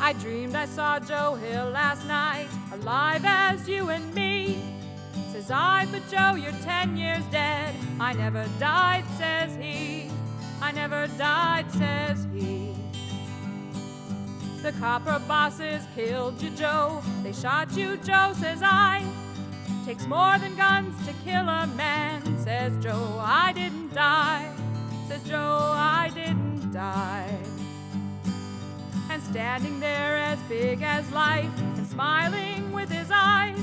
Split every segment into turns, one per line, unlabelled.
I dreamed I saw Joe Hill last night, alive as you and me. Says I, but Joe, you're 10 years dead. I never died, says he. I never died, says he. The copper bosses killed you, Joe. They shot you, Joe, says I. Takes more than guns to kill a man, says Joe. I didn't die, says Joe. I didn't die. And standing there as big as life and smiling with his eyes,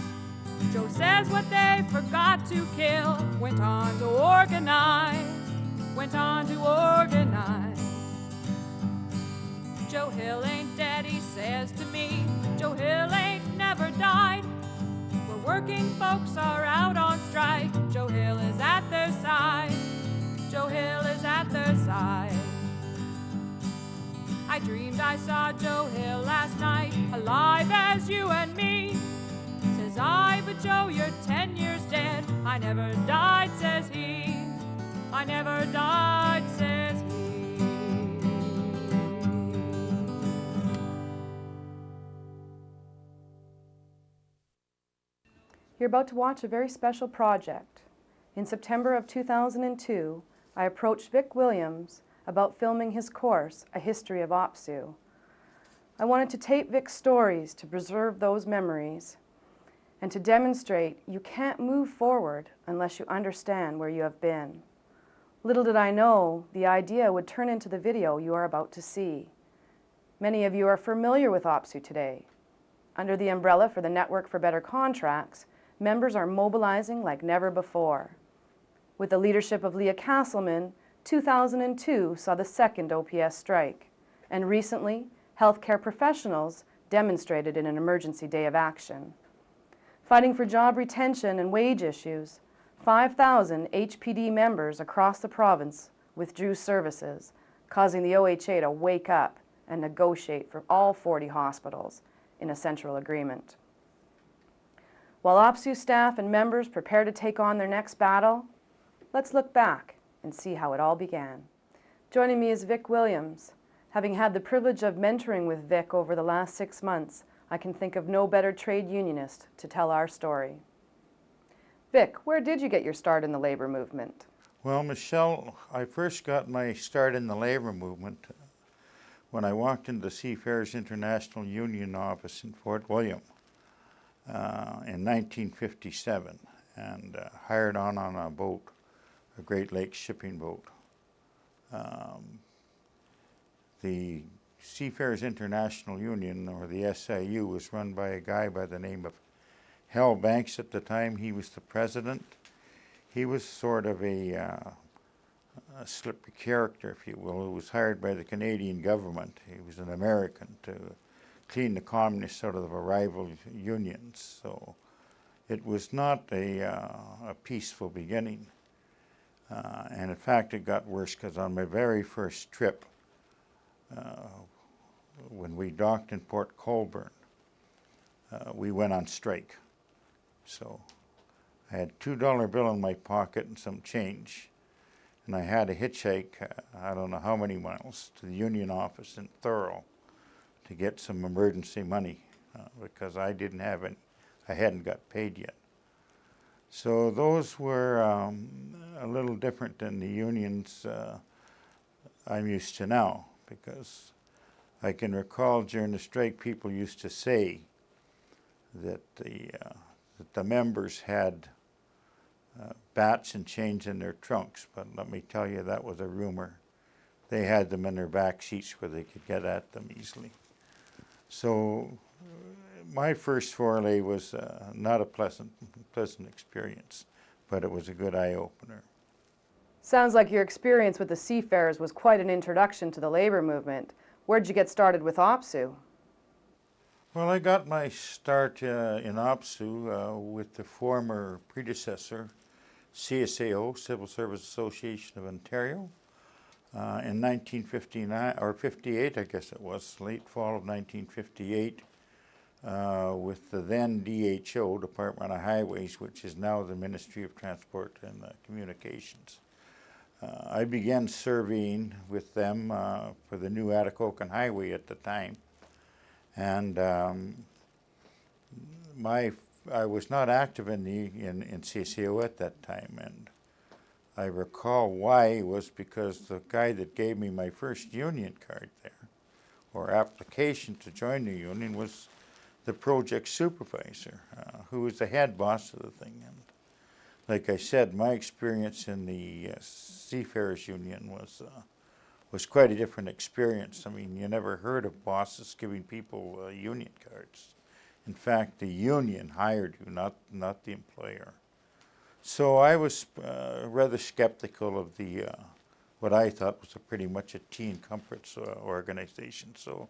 Joe says what they forgot to kill went on to organize, went on to organize. Joe Hill ain't dead, he says to me. Joe Hill ain't never died. Where working folks are out on strike, Joe Hill is at their side. Joe Hill is at their side. I dreamed I saw Joe Hill last night, alive as you and me. Says I, but Joe, you're 10 years dead. I never died, says he. I never died, says he.
You're about to watch a very special project. In September of 2002, I approached Vic Williams about filming his course, A History of OPSEU. I wanted to tape Vic's stories to preserve those memories and to demonstrate you can't move forward unless you understand where you have been. Little did I know the idea would turn into the video you are about to see. Many of you are familiar with OPSEU today. Under the umbrella for the Network for Better Contracts, members are mobilizing like never before. With the leadership of Leah Castleman, 2002 saw the second OPS strike, and recently, healthcare professionals demonstrated in an emergency day of action. Fighting for job retention and wage issues, 5,000 HPD members across the province withdrew services, causing the OHA to wake up and negotiate for all 40 hospitals in a central agreement. While OPSEU staff and members prepare to take on their next battle, let's look back and see how it all began. Joining me is Vic Williams. Having had the privilege of mentoring with Vic over the last 6 months, I can think of no better trade unionist to tell our story. Vic, where did you get your start in the labor movement?
Well, Michelle, I first got my start in the labor movement when I walked into the Seafarers International Union office in Fort William in 1957 and hired on a boat, a Great Lakes shipping boat. The Seafarers International Union, or the SIU, was run by a guy by the name of Hal Banks at the time. He was the president. He was sort of a slippery character, if you will, who was hired by the Canadian government. He was an American to clean the communists out of the rival unions. So it was not a peaceful beginning. And in fact, it got worse because on my very first trip, when we docked in Port Colborne, we went on strike. So I had a $2 bill in my pocket and some change. And I had to hitchhike, I don't know how many miles, to the union office in Thurl to get some emergency money because I didn't have any, I hadn't got paid yet. So those were a little different than the unions I'm used to now, because I can recall during the strike people used to say that the members had bats and chains in their trunks, but let me tell you, that was a rumor. They had them in their back seats where they could get at them easily. So my first foray was not a pleasant experience, but it was a good eye-opener.
Sounds like your experience with the Seafarers was quite an introduction to the labor movement. Where'd you get started with OPSEU?
Well, I got my start in OPSEU with the former predecessor, CSAO, Civil Service Association of Ontario, in 1959, or 58, I guess it was, late fall of 1958, with the then DHO, Department of Highways, which is now the Ministry of Transport and Communications. I began surveying with them for the new Atikokan Highway at the time, And I was not active in CSAO at that time, and I recall why was because the guy that gave me my first union card there, or application to join the union, was the project supervisor, who was the head boss of the thing. And like I said, my experience in the Seafarers Union was quite a different experience. I mean, you never heard of bosses giving people union cards. In fact, the union hired you, not the employer. So I was rather skeptical of the what I thought was pretty much a tea and comforts organization. So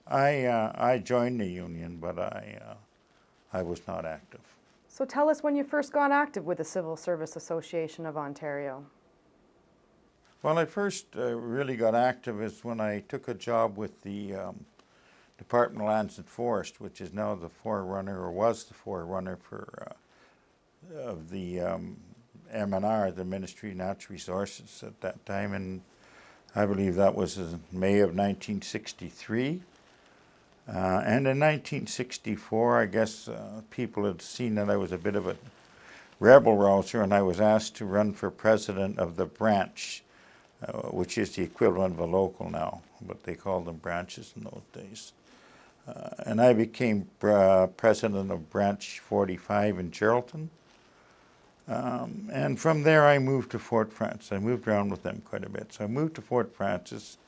I joined the union, but I was not active.
So tell us when you first got active with the Civil Service Association of Ontario.
Well, I first really got active is when I took a job with the Department of Lands and Forest, which is now the forerunner, or was the forerunner for of the MNR, the Ministry of Natural Resources at that time, and I believe that was in May of 1963. And in 1964, I guess people had seen that I was a bit of a rebel rouser, and I was asked to run for president of the branch, which is the equivalent of a local now, but they called them branches in those days. And I became president of Branch 45 in Geraldton. And from there I moved to Fort Frances. I moved around with them quite a bit. So I moved to Fort Frances,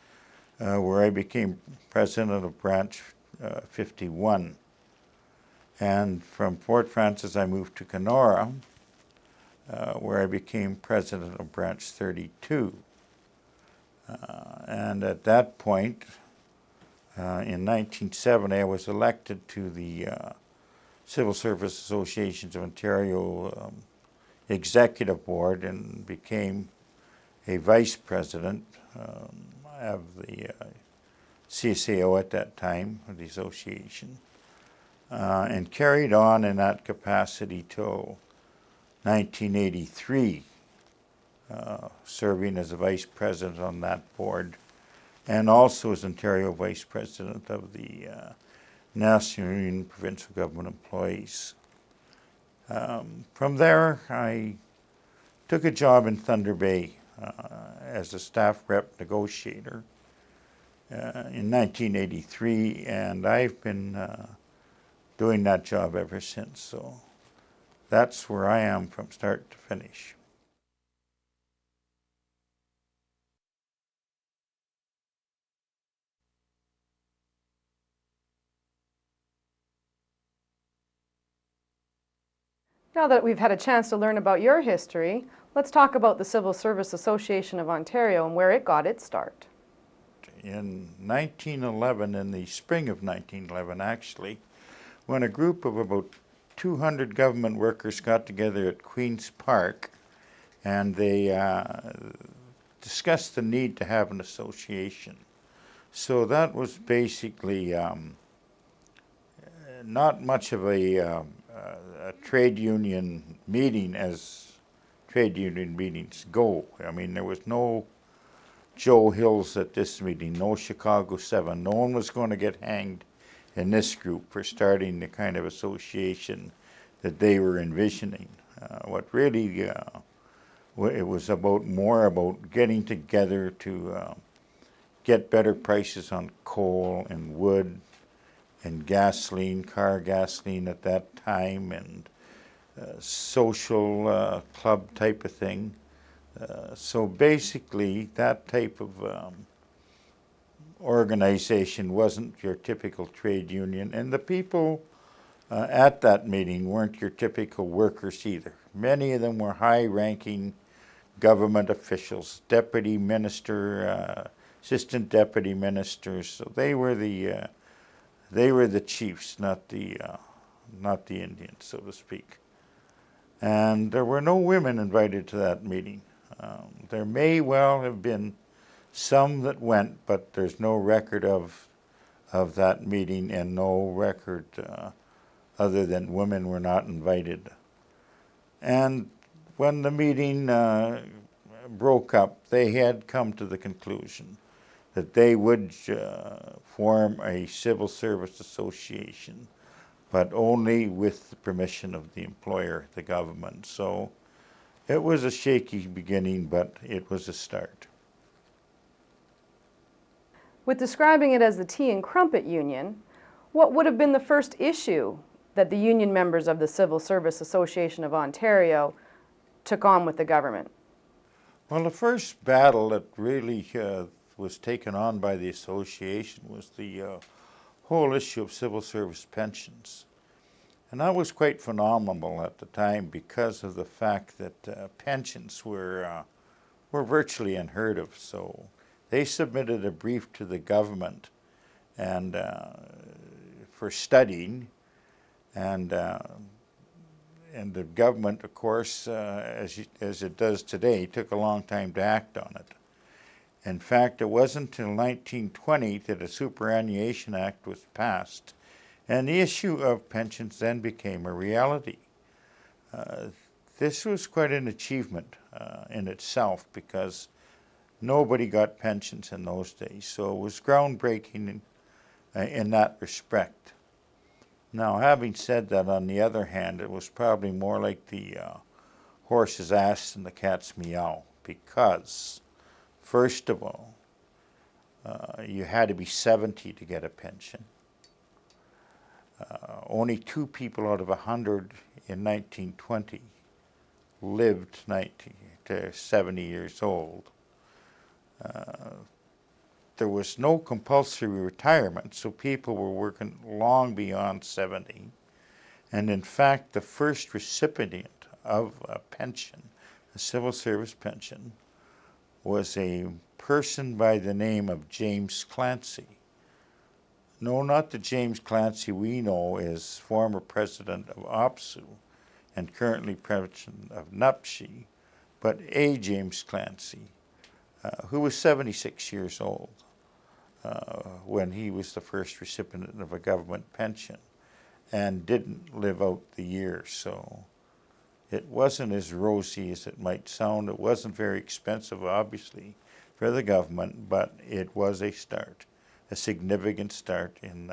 where I became president of Branch 51. And from Fort Frances I moved to Kenora, where I became president of Branch 32. And at that point, in 1970, I was elected to the Civil Service Associations of Ontario Executive Board and became a vice president of the CSAO at that time, of the association, and carried on in that capacity till 1983, serving as a vice president on that board, and also as Ontario Vice President of the National Union of Provincial Government Employees. From there, I took a job in Thunder Bay as a staff rep negotiator in 1983, and I've been doing that job ever since. So that's where I am from start to finish.
Now that we've had a chance to learn about your history, let's talk about the Civil Service Association of Ontario and where it got its start.
In 1911, in the spring of 1911 actually, when a group of about 200 government workers got together at Queen's Park, and they discussed the need to have an association. So that was basically not much of a trade union meeting as trade union meetings go. I mean, there was no Joe Hills at this meeting, no Chicago 7. No one was going to get hanged in this group for starting the kind of association that they were envisioning. What really it was more about getting together to get better prices on coal and wood and gasoline, car gasoline at that time, and social club type of thing. So basically, that type of organization wasn't your typical trade union, and the people at that meeting weren't your typical workers either. Many of them were high-ranking government officials, deputy minister, assistant deputy ministers. So they were the chiefs, not the Indians, so to speak. And there were no women invited to that meeting. There may well have been some that went, but there's no record of that meeting, and no record other than women were not invited. And when the meeting broke up, they had come to the conclusion that they would form a civil service association, but only with the permission of the employer, the government. So it was a shaky beginning, but it was a start.
With describing it as the Tea and Crumpet Union, what would have been the first issue that the union members of the Civil Service Association of Ontario took on with the government?
Well, the first battle that really was taken on by the association was the whole issue of civil service pensions. And that was quite phenomenal at the time because of the fact that pensions were virtually unheard of. So they submitted a brief to the government and for studying, and the government, of course, as it does today, took a long time to act on it. In fact, it wasn't until 1920 that a Superannuation Act was passed, and the issue of pensions then became a reality. This was quite an achievement in itself because nobody got pensions in those days, so it was groundbreaking in that respect. Now, having said that, on the other hand, it was probably more like the horse's ass and the cat's meow, because, first of all, you had to be 70 to get a pension. Only 2 people out of 100 in 1920 lived 90 to 70 years old. There was no compulsory retirement, so people were working long beyond 70. And in fact, the first recipient of a pension, a civil service pension, was a person by the name of James Clancy. No, not the James Clancy we know as former president of OPSU and currently president of NUPSI, but a James Clancy, who was 76 years old when he was the first recipient of a government pension and didn't live out the years. So it wasn't as rosy as it might sound. It wasn't very expensive, obviously, for the government, but it was a start, a significant start in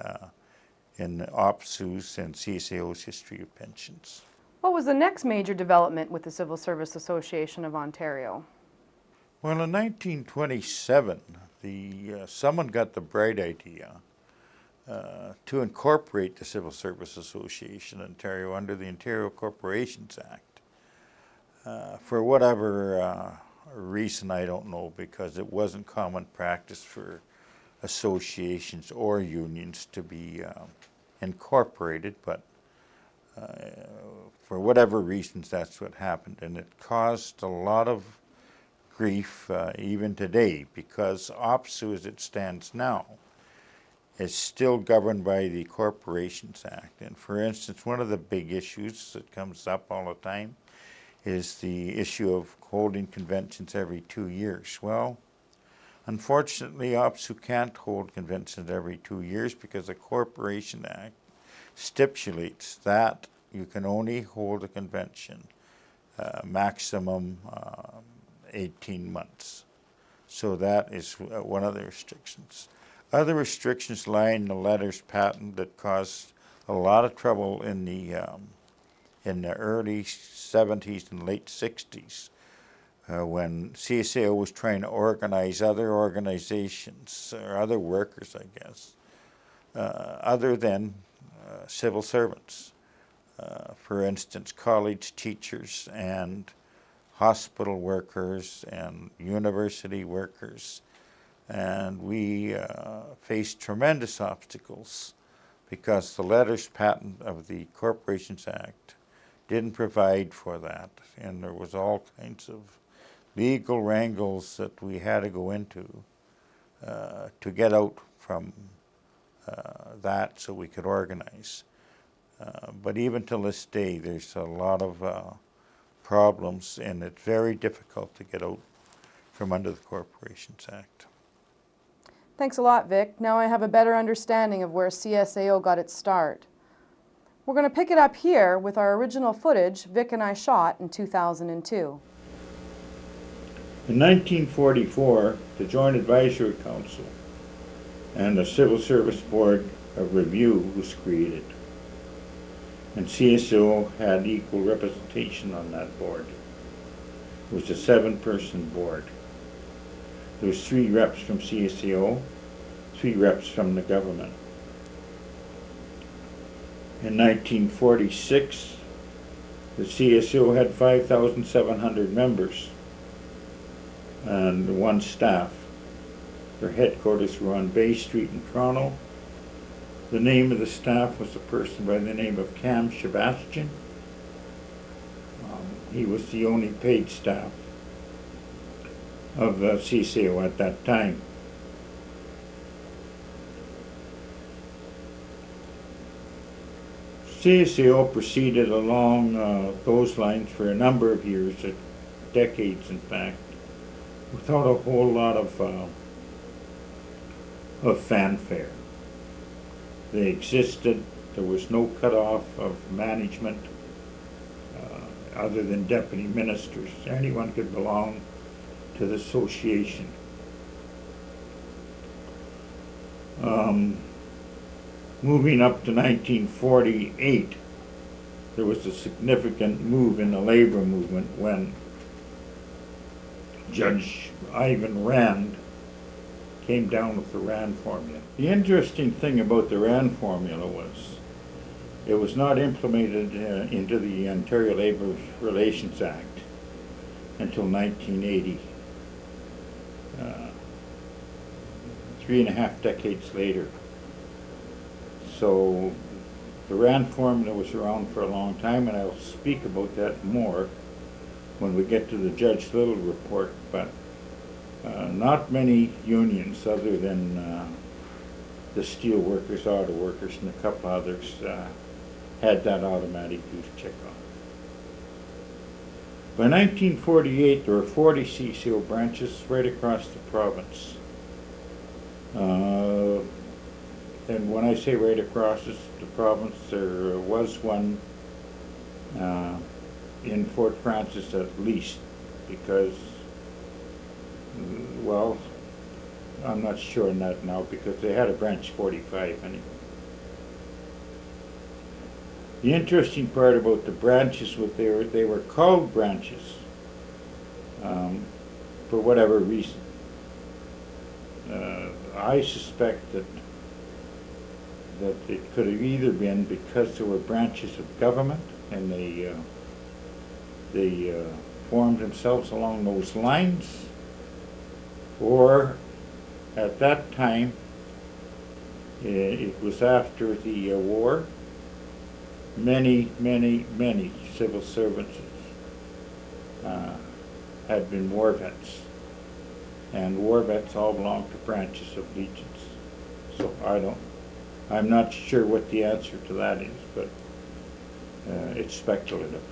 OPSU's and CSAO's history of pensions.
What was the next major development with the Civil Service Association of Ontario?
Well, in 1927, someone got the bright idea to incorporate the Civil Service Association in Ontario under the Ontario Corporations Act. For whatever reason, I don't know, because it wasn't common practice for associations or unions to be incorporated, but for whatever reasons, that's what happened. And it caused a lot of grief even today, because OPSU, as it stands now, is still governed by the Corporations Act. And for instance, one of the big issues that comes up all the time is the issue of holding conventions every 2 years. Well, unfortunately, OPSU can't hold conventions every 2 years because the Corporation Act stipulates that you can only hold a convention maximum 18 months. So that is one of the restrictions. Other restrictions lie in the letters patent that caused a lot of trouble in the early 70s and late 60s when CSAO was trying to organize other organizations or other workers, I guess, other than civil servants. For instance, college teachers and hospital workers and university workers. And we faced tremendous obstacles because the letters patent of the Corporations Act didn't provide for that. And there was all kinds of legal wrangles that we had to go into to get out from that so we could organize. But even till this day, there's a lot of problems, and it's very difficult to get out from under the Corporations Act.
Thanks a lot, Vic. Now I have a better understanding of where CSAO got its start. We're going to pick it up here with our original footage Vic and I shot in 2002.
In 1944, the Joint Advisory Council and the Civil Service Board of Review was created. And CSAO had equal representation on that board. It was a 7-person board. There was 3 reps from CSAO, 3 reps from the government. In 1946, the CSAO had 5,700 members and 1 staff. Their headquarters were on Bay Street in Toronto. The name of the staff was a person by the name of Cam Sebastian. He was the only paid staff of CSAO at that time. CSAO proceeded along those lines for a number of years, decades in fact, without a whole lot of fanfare. They existed. There was no cutoff of management other than deputy ministers. Anyone could belong to the association. Moving up to 1948, there was a significant move in the labor movement when Judge Ivan Rand came down with the Rand formula. The interesting thing about the Rand formula was it was not implemented into the Ontario Labour Relations Act until 1980, 3.5 decades later. So the Rand formula was around for a long time, and I'll speak about that more when we get to the Judge Little report, but not many unions other than the steel workers, auto workers, and a couple others had that automatic use check-off. By 1948, there were 40 CSAO branches right across the province. And when I say right across the province, there was one in Fort Frances at least, because, well, I'm not sure on that now, because they had a branch 45 anyway. The interesting part about the branches was they were called branches for whatever reason. I suspect that it could have either been because there were branches of government and they formed themselves along those lines, or at that time it was after the war. Many civil servants had been war vets, and war vets all belong to branches of legions. So I'm not sure what the answer to that is, but it's speculative.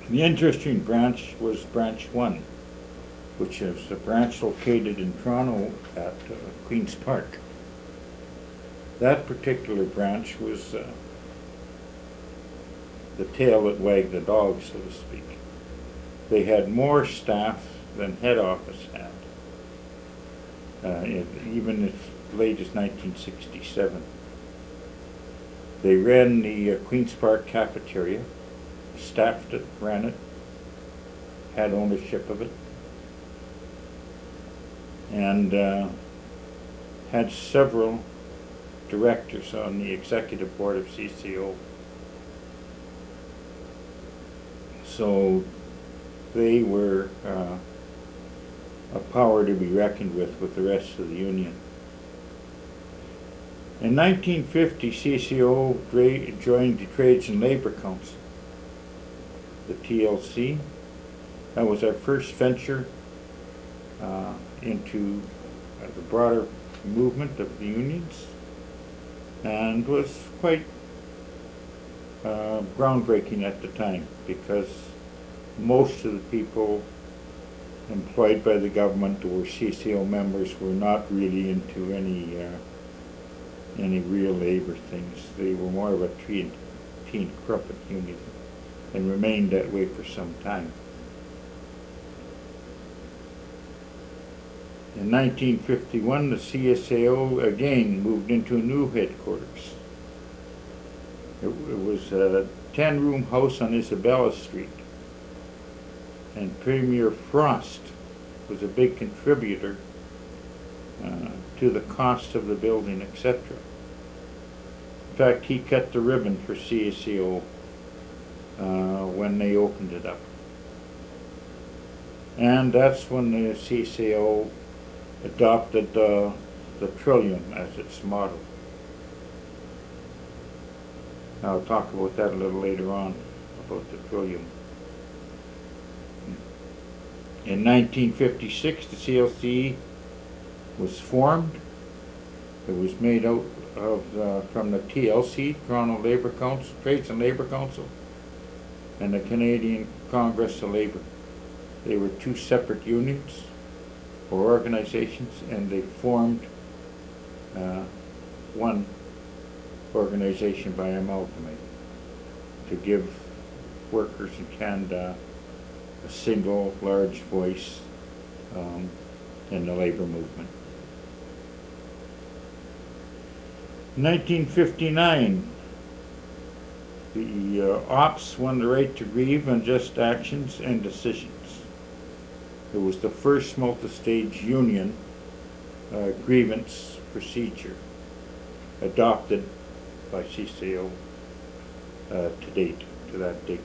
The interesting branch was Branch 1, which is a branch located in Toronto at Queen's Park. That particular branch was the tail that wagged the dog, so to speak. They had more staff than head office had, even as late as 1967. They ran the Queen's Park cafeteria, staffed it, ran it, had ownership of it, and had several directors on the executive board of CSAO. So they were a power to be reckoned with the rest of the union. In 1950, CSAO joined the Trades and Labor Council, the TLC. That was our first venture into the broader movement of the unions, and was quite groundbreaking at the time, because most of the people employed by the government or CSAO members were not really into any real labor things. They were more of a teen corporate union, and remained that way for some time. In 1951, the CSAO again moved into a new headquarters. It was a 10-room house on Isabella Street. And Premier Frost was a big contributor to the cost of the building, etc. In fact, he cut the ribbon for CSAO when they opened it up. And that's when the CSAO adopted the trillium as its model. I'll talk about that a little later on, about the trillium. In 1956, the CLC was formed. It was made out of from the TLC, Toronto Labour Council, Trades and Labour Council, and the Canadian Congress of Labour. They were two separate unions or organizations, and they formed one organization by amalgamating to give workers in Canada a single large voice in the labour movement. In 1959, the OPS won the right to grieve on just actions and decisions. It was the first multi-stage union grievance procedure adopted by CSAO to that date.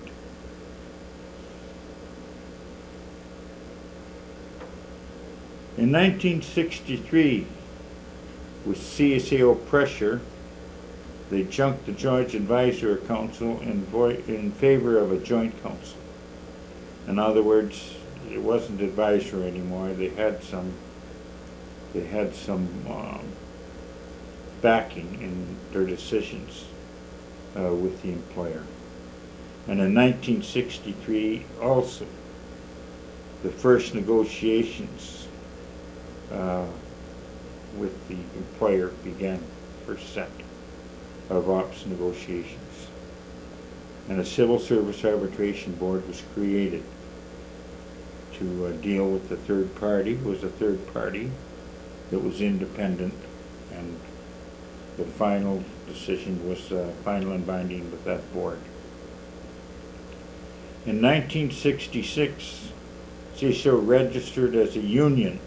In 1963, with CSAO pressure, they junked the Joint Advisory Council in favor of a joint council. In other words, it wasn't advisory anymore. They had some backing in their decisions with the employer. And in 1963, also, the first negotiations with the employer began, first set of ops negotiations. And a civil service arbitration board was created to deal with the third party. It was a third party that was independent, and the final decision was final and binding with that board. In 1966, CSAO registered as a union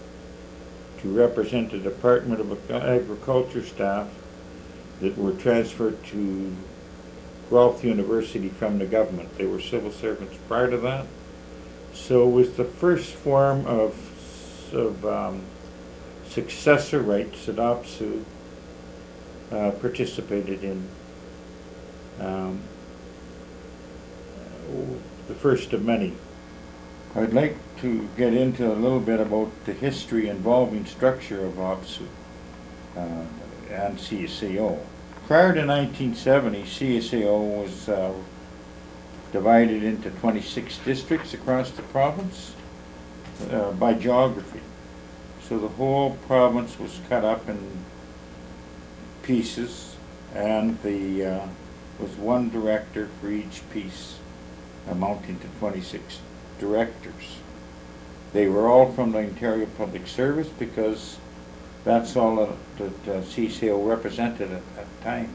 to represent the Department of Agriculture staff that were transferred to Guelph University from the government. They were civil servants prior to that. So it was the first form of successor rights that OPSU participated in. The first of many. I'd like to get into a little bit about the history involving structure of OPSU and CSAO. Prior to 1970, CSAO was divided into 26 districts across the province by geography. So the whole province was cut up in pieces, and the was one director for each piece, amounting to 26 directors. They were all from the Ontario Public Service, because that's all that CSAO represented at that time,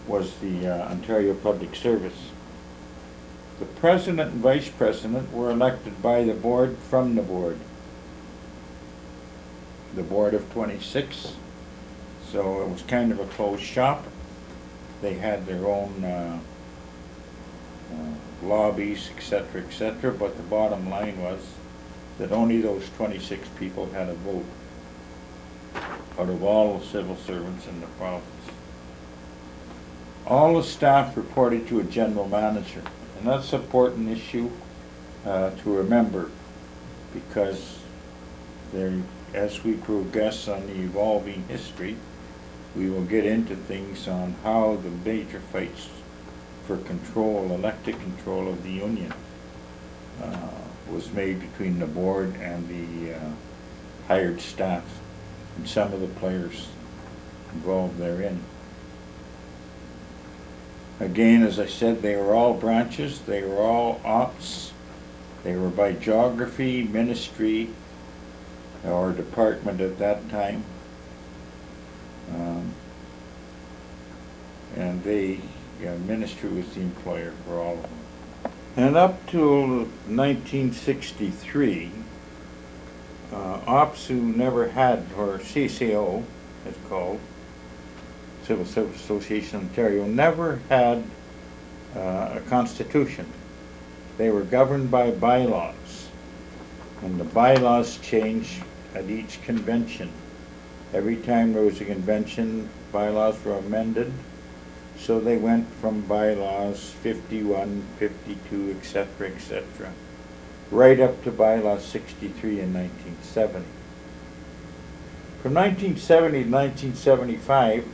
was the Ontario Public Service. The president and vice president were elected by the board from the board of 26. So it was kind of a closed shop. They had their own lobbies, etc., but the bottom line was that only those 26 people had a vote out of all the civil servants in the province. All the staff reported to a general manager, and that's an important issue to remember, because as we progress on the evolving history, we will get into things on how the major fights for control, elected control of the union, was made between the board and the hired staff and some of the players involved therein. Again, as I said, they were all branches, they were all ops, they were by geography, ministry, our department at that time. And ministry was the employer for all of them. And up till 1963, OPSU never had, or CSAO, it's called, Civil Service Association of Ontario, never had a constitution. They were governed by bylaws, and the bylaws changed at each convention. Every time there was a convention, bylaws were amended, so they went from bylaws 51, 52, etc., right up to bylaw 63 in 1970. From 1970 to 1975,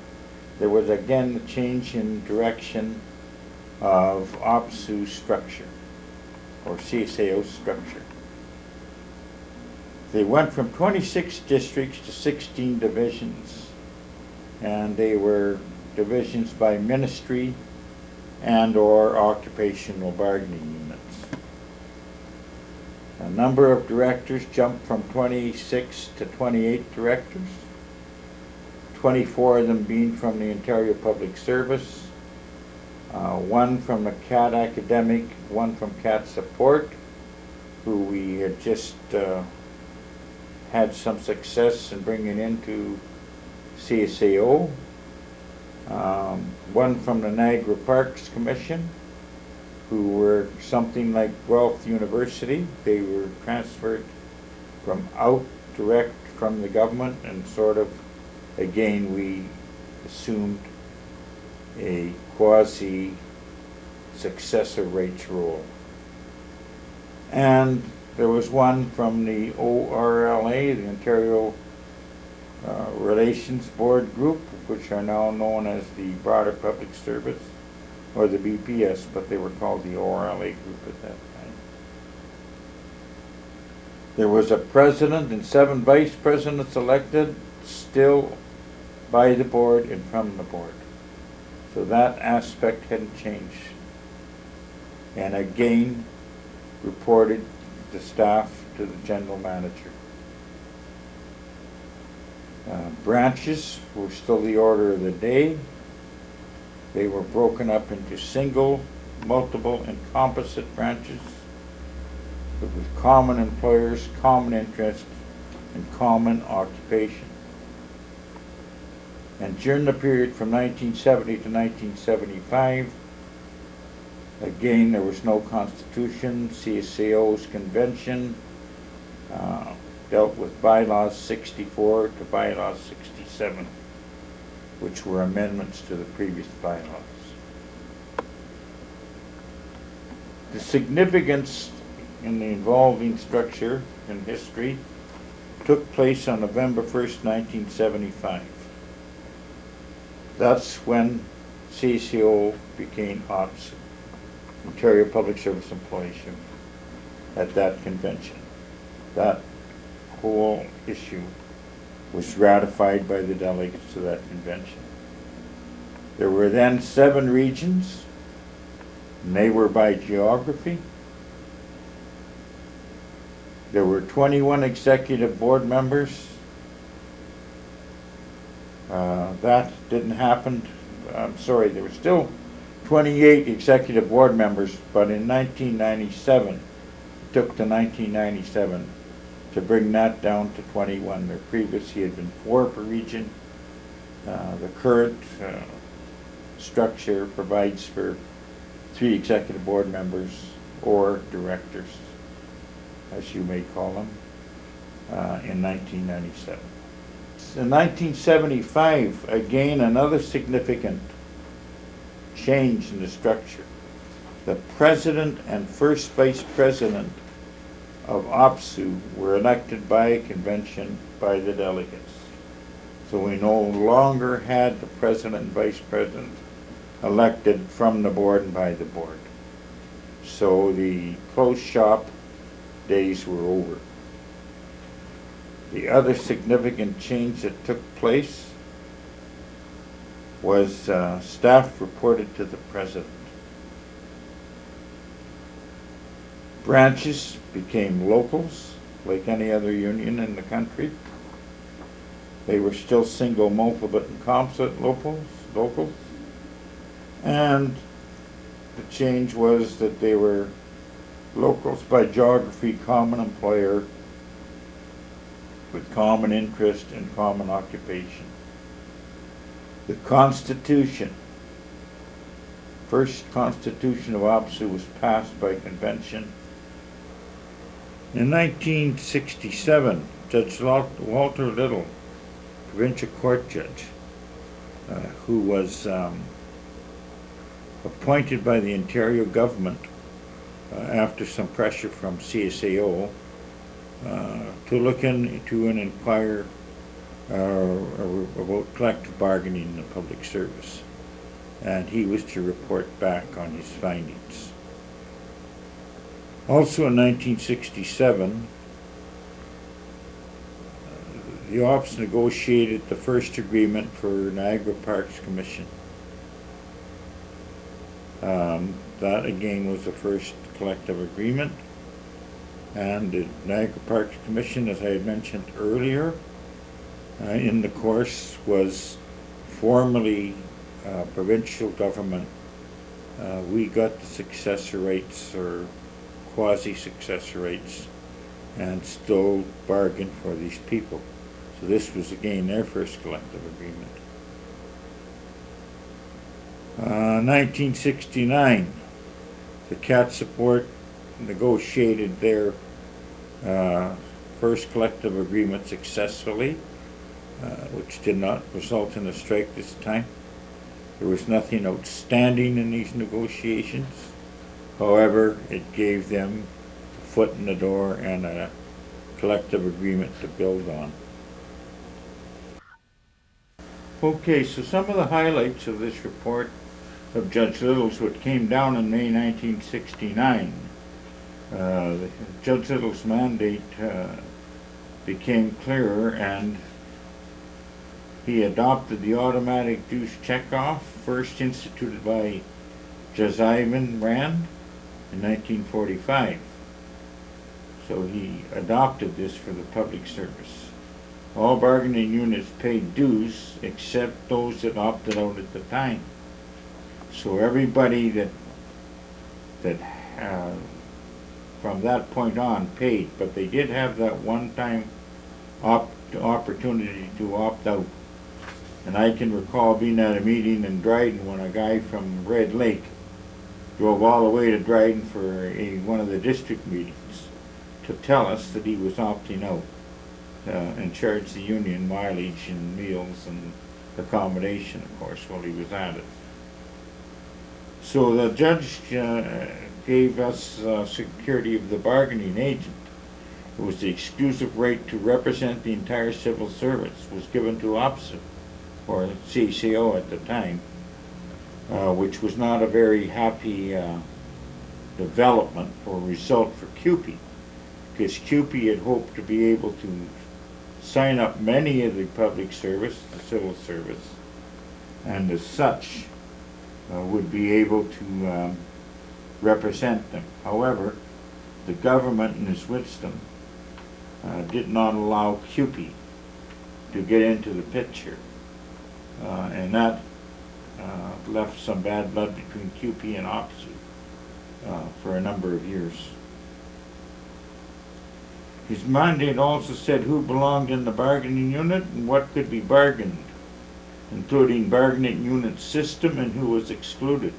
there was again a change in direction of OPSU structure, or CSAO structure. They went from 26 districts to 16 divisions, and they were divisions by ministry and or occupational bargaining units. A number of directors jumped from 26 to 28 directors, 24 of them being from the Ontario Public Service, one from the CAT Academic, one from CAT Support, who we had just had some success in bringing into CSAO, one from the Niagara Parks Commission, who were something like Guelph University. They were transferred from out direct from the government, and sort of, again, we assumed a quasi successor rates role. And there was one from the ORLA, the Ontario Relations Board Group, which are now known as the Broader Public Service, or the BPS, but they were called the ORLA group at that time. There was a president and 7 vice presidents elected, still by the board and from the board. So that aspect hadn't changed. And again, reported the staff to the general manager. Branches were still the order of the day. They were broken up into single, multiple, and composite branches, but with common employers, common interests, and common occupation. And during the period from 1970 to 1975, again, there was no constitution. CSAO's convention dealt with bylaws 64 to bylaws 67, which were amendments to the previous bylaws. The significance in the evolving structure in history took place on November 1st, 1975. That's when CSAO became OPSU, Ontario Public Service Employees Union, at that convention. That whole issue was ratified by the delegates to that convention. There were then 7 regions, and they were by geography. There were 21 executive board members. That didn't happen. I'm sorry, there were still 28 executive board members, but in 1997, it took to 1997 to bring that down to 21. There previously had been 4 per region. The current structure provides for 3 executive board members, or directors, as you may call them, in 1997. In 1975, again, another significant change in the structure. The president and first vice president of OPSU were elected by a convention by the delegates. So we no longer had the president and vice president elected from the board and by the board. So the closed shop days were over. The other significant change that took place was staff reported to the president. Branches became locals like any other union in the country. They were still single, multiple, and composite locals. And the change was that they were locals by geography, common employer, with common interest and common occupation. The Constitution, first Constitution of OPSEU, was passed by convention. In 1967, Judge Walter Little, provincial court judge, who was appointed by the Ontario government after some pressure from CSAO to look into and inquire about collective bargaining in the public service. And he was to report back on his findings. Also in 1967, the Ops negotiated the first agreement for Niagara Parks Commission. That again was the first collective agreement, and the Niagara Parks Commission, as I had mentioned earlier, in the course was formally provincial government. We got the successor rights or quasi-successor rights and still bargained for these people. So this was again their first collective agreement. 1969, the CAT support negotiated their first collective agreement successfully, which did not result in a strike this time. There was nothing outstanding in these negotiations. However, it gave them a foot in the door and a collective agreement to build on. Okay, so some of the highlights of this report of Judge Little's, what came down in May 1969. Judge Little's mandate became clearer, and he adopted the automatic dues checkoff, first instituted by Judge Ivan Rand in 1945. So he adopted this for the public service. All bargaining units paid dues except those that opted out at the time. So everybody that from that point on paid, but they did have that one-time opportunity to opt out. And I can recall being at a meeting in Dryden when a guy from Red Lake drove all the way to Dryden for one of the district meetings to tell us that he was opting out and charged the union mileage and meals and accommodation, of course, while he was at it. So the judge gave us security of the bargaining agent. It was the exclusive right to represent the entire civil service was given to OPSEU, or CSAO at the time, which was not a very happy development or result for CUPE, because CUPE had hoped to be able to sign up many of the public service, the civil service, and as such would be able to represent them. However, the government in its wisdom did not allow CUPE to get into the picture, and that left some bad blood between CUPE and OPSEU for a number of years. His mandate also said who belonged in the bargaining unit and what could be bargained, including bargaining unit system and who was excluded.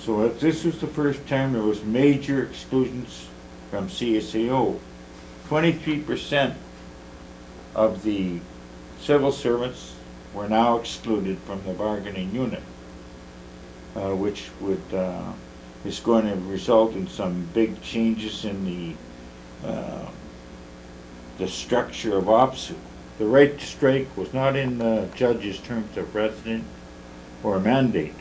So this was the first time there was major exclusions from CSAO. 23% of the civil servants were now excluded from the bargaining unit, which would is going to result in some big changes in the structure of OPSEU. The right to strike was not in the judge's terms of resident or mandate.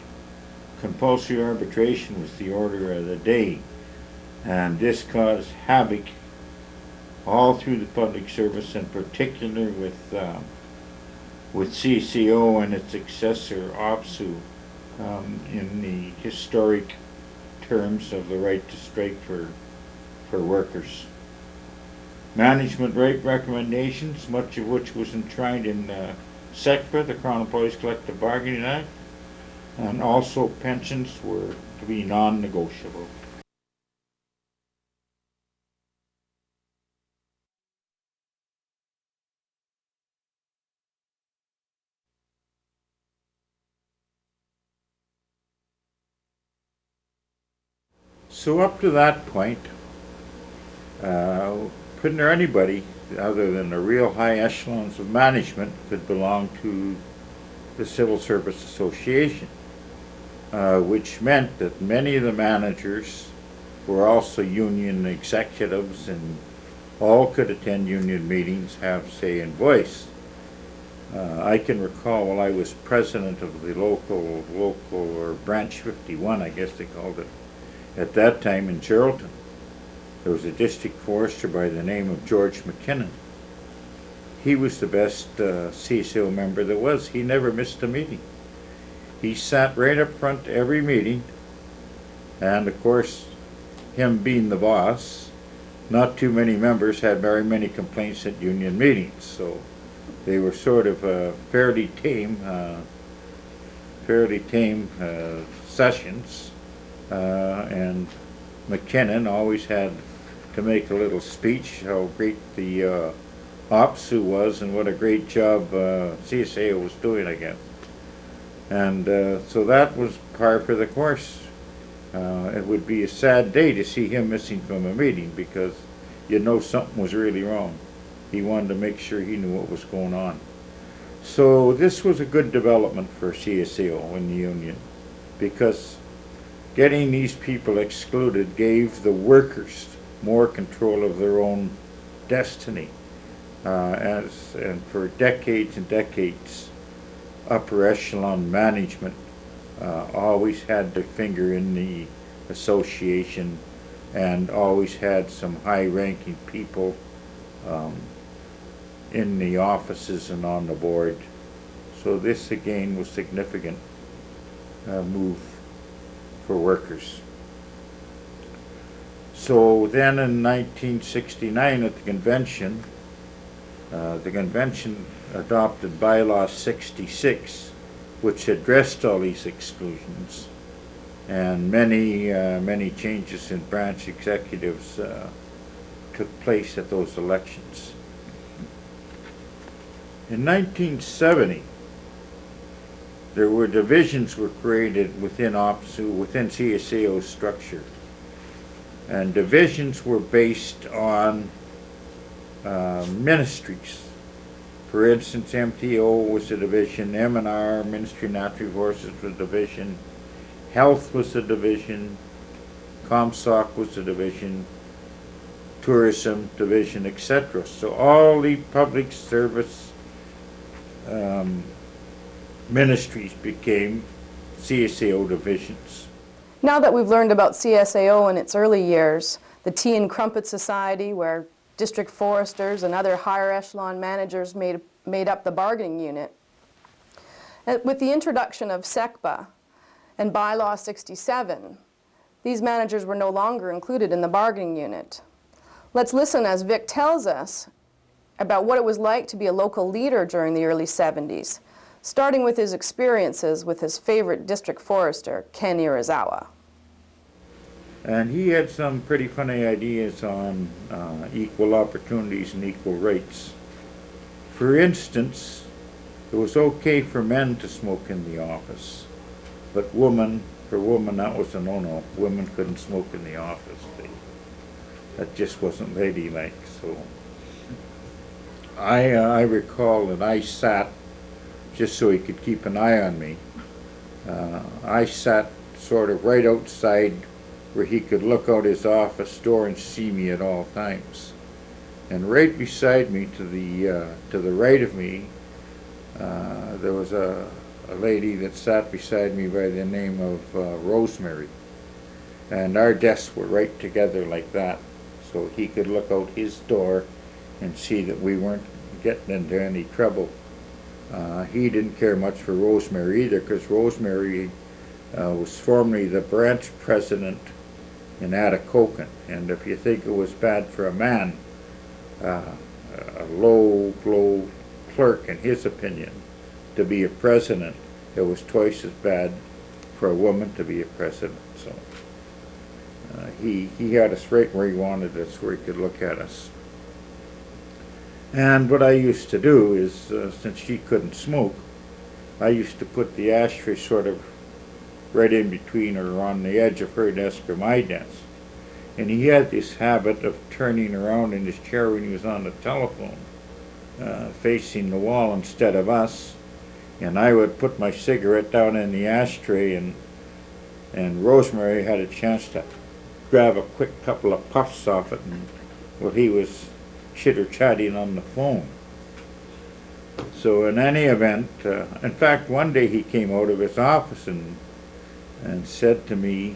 Compulsory arbitration was the order of the day, and this caused havoc all through the public service, in particular with CSAO and its successor OPSEU in the historic terms of the right to strike for workers. management rate recommendations, much of which was enshrined in SECPA, the Crown Employees Collective Bargaining Act, and also pensions were to be non-negotiable. So up to that point, couldn't there anybody other than the real high echelons of management could belong to the Civil Service Association, which meant that many of the managers were also union executives and all could attend union meetings, have say and voice. I can recall while I was president of the local or branch 51, I guess they called it, at that time in Geraldton, there was a district forester by the name of George McKinnon. He was the best CSAO member there was. He never missed a meeting. He sat right up front every meeting, and of course, him being the boss, not too many members had very many complaints at union meetings, so they were sort of fairly tame sessions, and McKinnon always had to make a little speech how great the OPSU was and what a great job CSAO was doing, I guess. And so that was par for the course. It would be a sad day to see him missing from a meeting because you know something was really wrong. He wanted to make sure he knew what was going on. So this was a good development for CSAO in the union because getting these people excluded gave the workers more control of their own destiny. And for decades and decades, upper echelon management always had their finger in the association and always had some high-ranking people in the offices and on the board. So this again was significant move for workers. So then in 1969 at the convention adopted bylaw 66, which addressed all these exclusions, and many changes in branch executives took place at those elections. In 1970, there were divisions were created within OPSU, within CSAO's structure, and divisions were based on ministries. For instance, MTO was a division, M&R, Ministry of Natural Resources was a division, Health was a division, ComSoc was a division, Tourism division, etc. So all the public service ministries became CSAO divisions.
Now that we've learned about CSAO in its early years, the Tea and Crumpet Society, where district foresters and other higher echelon managers made up the bargaining unit, with the introduction of SECPA and Bylaw 67, these managers were no longer included in the bargaining unit. Let's listen as Vic tells us about what it was like to be a local leader during the early 70s, starting with his experiences with his favorite district forester, Ken Irizawa.
And he had some pretty funny ideas on equal opportunities and equal rights. For instance, it was okay for men to smoke in the office, but for women that was a no-no. Women couldn't smoke in the office. That just wasn't ladylike. So I recall that I sat, just so he could keep an eye on me, I sat sort of right outside where he could look out his office door and see me at all times. And right beside me, to the right of me, there was a lady that sat beside me by the name of Rosemary. And our desks were right together like that, so he could look out his door and see that we weren't getting into any trouble. He didn't care much for Rosemary either, because Rosemary was formerly the branch president in Atikokan, and if you think it was bad for a man a low clerk, in his opinion, to be a president. It was twice as bad for a woman to be a president. So he had us right where he wanted us, where he could look at us. And what I used to do is, since she couldn't smoke, I used to put the ashtray sort of right in between or on the edge of her desk or my desk. And he had this habit of turning around in his chair when he was on the telephone, facing the wall instead of us. And I would put my cigarette down in the ashtray, and Rosemary had a chance to grab a quick couple of puffs off it, and well, he was chitter-chatting on the phone. So in any event, in fact, one day he came out of his office and said to me,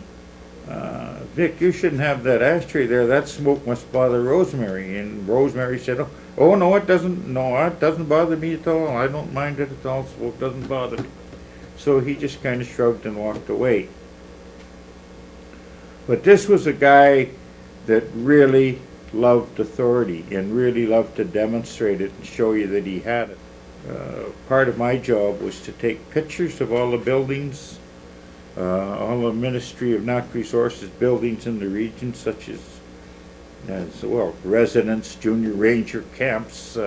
Vic, you shouldn't have that ashtray there. That smoke must bother Rosemary. And Rosemary said, oh no, it doesn't. No, it doesn't bother me at all. I don't mind it at all. Smoke doesn't bother me. So he just kind of shrugged and walked away. But this was a guy that really loved authority and really loved to demonstrate it and show you that he had it. Part of my job was to take pictures of all the buildings, all the Ministry of Natural Resources buildings in the region, such as well, residence, junior ranger camps,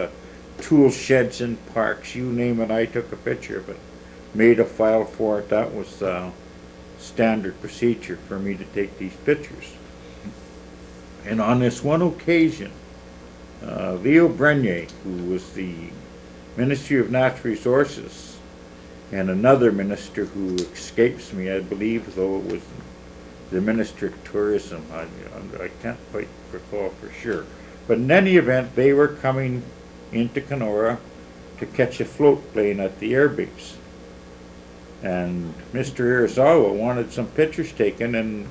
tool sheds in parks, you name it, I took a picture of it, made a file for it. That was standard procedure for me to take these pictures. And on this one occasion, Leo Brenier, who was the Ministry of Natural Resources, and another minister who escapes me, I believe, though it was the Minister of Tourism. I can't quite recall for sure. But in any event, they were coming into Kenora to catch a float plane at the airbase. And Mr. Irizawa wanted some pictures taken, and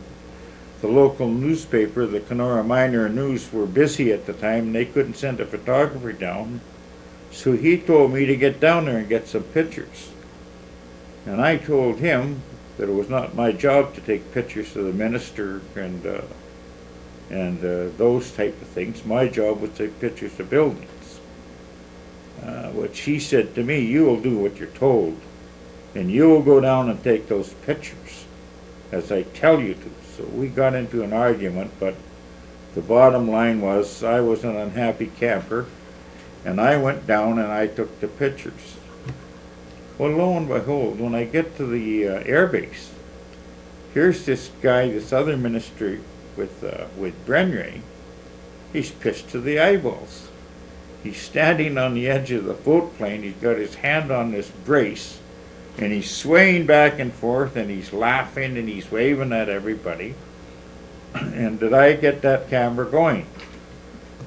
the local newspaper, the Kenora Miner News, were busy at the time, and they couldn't send a photographer down. So he told me to get down there and get some pictures. And I told him that it was not my job to take pictures of the minister and those type of things. My job was to take pictures of buildings. Which he said to me, you will do what you're told, and you will go down and take those pictures as I tell you to. So we got into an argument, but the bottom line was I was an unhappy camper, and I went down and I took the pictures. Well, lo and behold, when I get to the airbase, here's this guy, this other minister with Brenier. He's pissed to the eyeballs. He's standing on the edge of the float plane. He's got his hand on this brace, and he's swaying back and forth, and he's laughing, and he's waving at everybody. And did I get that camera going?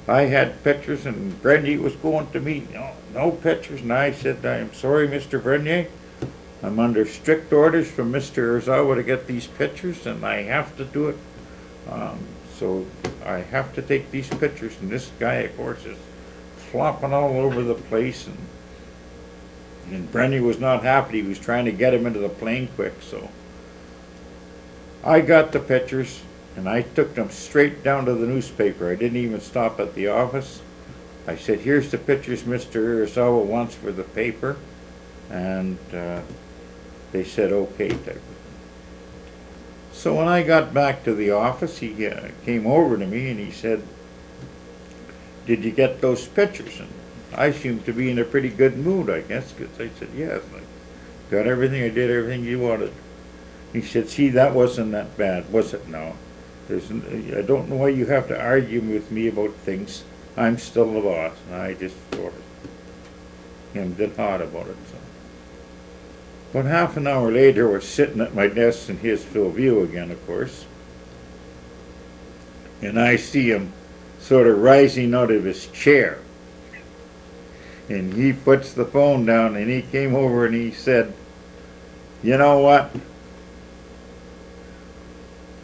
I had pictures, and Brenier was going to me, no pictures. And I said, I'm sorry, Mr. Brenier. I'm under strict orders from Mr. Irizawa to get these pictures, and I have to do it. So I have to take these pictures. And this guy, of course, is flopping all over the place. And Brenier was not happy. He was trying to get him into the plane quick. So I got the pictures, and I took them straight down to the newspaper. I didn't even stop at the office. I said, here's the pictures Mr. Irizawa wants for the paper. And they said, okay. Type of thing. So when I got back to the office, he came over to me and he said, did you get those pictures? And I seemed to be in a pretty good mood, I guess, because I said, yes. I got everything, I did everything you wanted. He said, see, that wasn't that bad, was it? No. I don't know why you have to argue with me about things. I'm still the boss. And I just sort of hemmed and hawed about it. So. But half an hour later, we're sitting at my desk in his full view again, of course. And I see him sort of rising out of his chair. And he puts the phone down, and he came over and he said, you know what?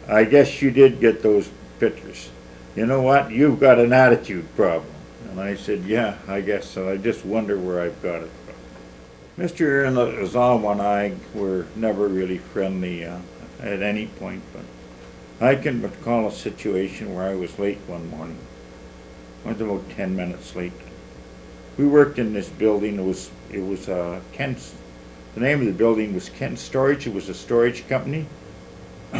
I guess you did get those pictures. You know what? You've got an attitude problem. And I said, yeah, I guess so. I just wonder where I've got it from. Mr. Irizawa and I were never really friendly at any point, but I can recall a situation where I was late one morning. I was about 10 minutes late. We worked in this building. It was Kent's. The name of the building was Kent Storage. It was a storage company.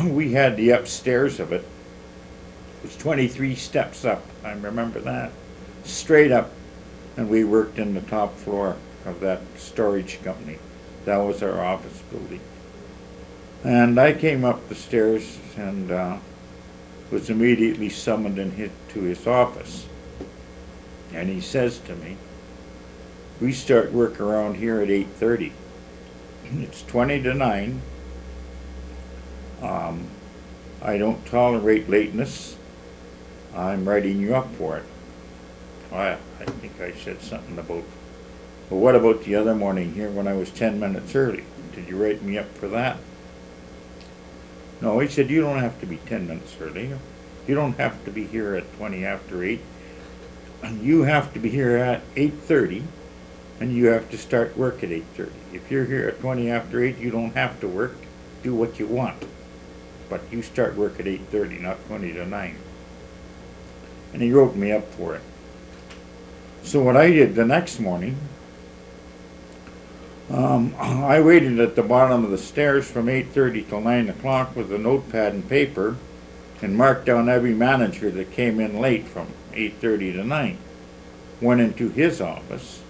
We had the upstairs of it. It was 23 steps up. I remember that. Straight up. And we worked in the top floor of that storage company. That was our office building. And I came up the stairs and was immediately summoned to his office. And he says to me, "We start work around here at 8:30. It's 20 to 9. I don't tolerate lateness. I'm writing you up for it." I think I said something about, "Well, what about the other morning here when I was 10 minutes early? Did you write me up for that?" "No," he said, "you don't have to be 10 minutes early. You don't have to be here at 20 after 8. You have to be here at 8:30, and you have to start work at 8:30. If you're here at 20 after 8, you don't have to work. Do what you want. But you start work at 8:30, not 20 to 9. And he wrote me up for it. So what I did the next morning, I waited at the bottom of the stairs from 8:30 till 9 o'clock with a notepad and paper and marked down every manager that came in late from 8:30 to 9. Went into his office,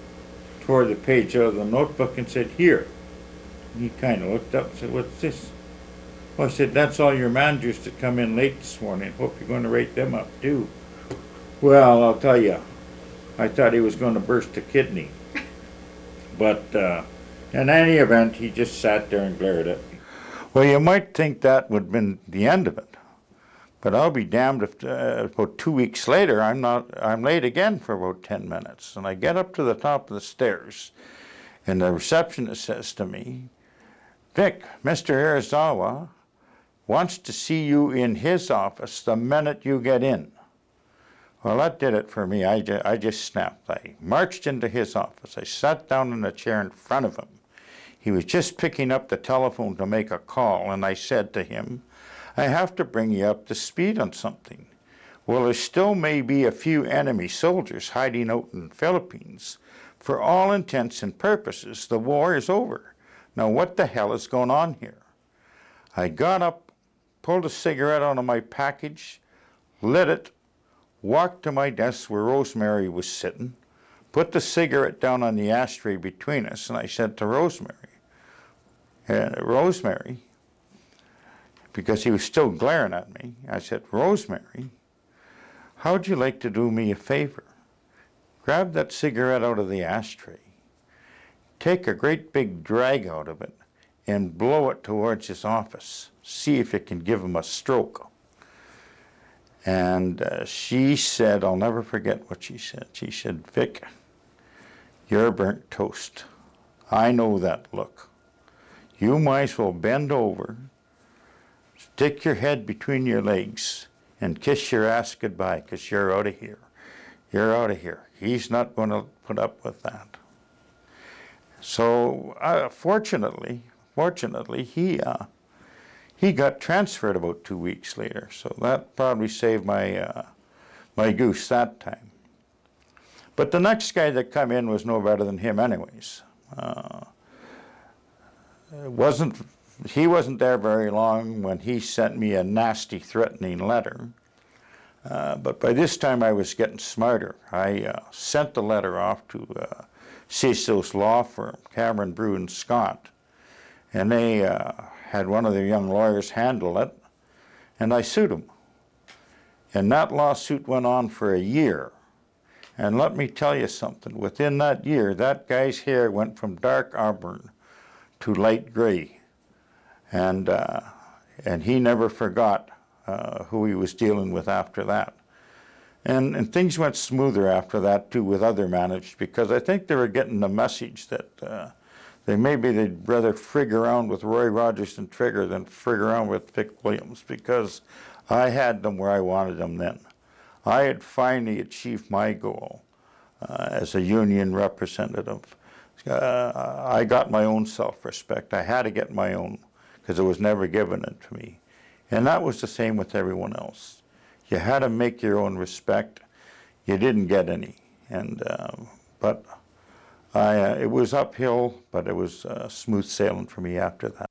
tore the page out of the notebook and said, "Here." And he kind of looked up and said, "What's this?" Well, I said, "That's all your managers that come in late this morning. Hope you're going to rate them up too." Well, I'll tell you, I thought he was going to burst a kidney. But in any event, he just sat there and glared at me. Well, you might think that would have been the end of it. But I'll be damned if about 2 weeks later I'm late again for about 10 minutes. And I get up to the top of the stairs and the receptionist says to me, "Vic, Mr. Arizawa wants to see you in his office the minute you get in." Well, that did it for me. I just snapped. I marched into his office. I sat down in a chair in front of him. He was just picking up the telephone to make a call, and I said to him, "I have to bring you up to speed on something. Well, there still may be a few enemy soldiers hiding out in the Philippines. For all intents and purposes, the war is over. Now, what the hell is going on here?" I got up, pulled a cigarette out of my package, lit it, walked to my desk where Rosemary was sitting, put the cigarette down on the ashtray between us, and I said to Rosemary, because he was still glaring at me, I said, "Rosemary, how'd you like to do me a favor? Grab that cigarette out of the ashtray, take a great big drag out of it, and blow it towards his office. See if it can give him a stroke." And she said, I'll never forget what she said. She said, "Vic, you're burnt toast. I know that look. You might as well bend over, stick your head between your legs, and kiss your ass goodbye, because you're out of here. You're out of here. He's not going to put up with that." So fortunately, he got transferred about 2 weeks later, so that probably saved my goose that time. But the next guy that come in was no better than him anyways. He wasn't there very long when he sent me a nasty threatening letter. But by this time I was getting smarter. I sent the letter off to CSAO's law firm, Cameron, Brew and Scott, and they had one of their young lawyers handle it, and I sued him. And that lawsuit went on for a year. And let me tell you something, within that year, that guy's hair went from dark auburn to light gray. And he never forgot who he was dealing with after that. And things went smoother after that, too, with other managers, because I think they were getting the message that they'd rather frig around with Roy Rogers and Trigger than frig around with Vic Williams, because I had them where I wanted them then. I had finally achieved my goal as a union representative. I got my own self-respect. I had to get my own, because it was never given it to me. And that was the same with everyone else. You had to make your own respect. you didn't get any. And but it was uphill, but it was smooth sailing for me after that.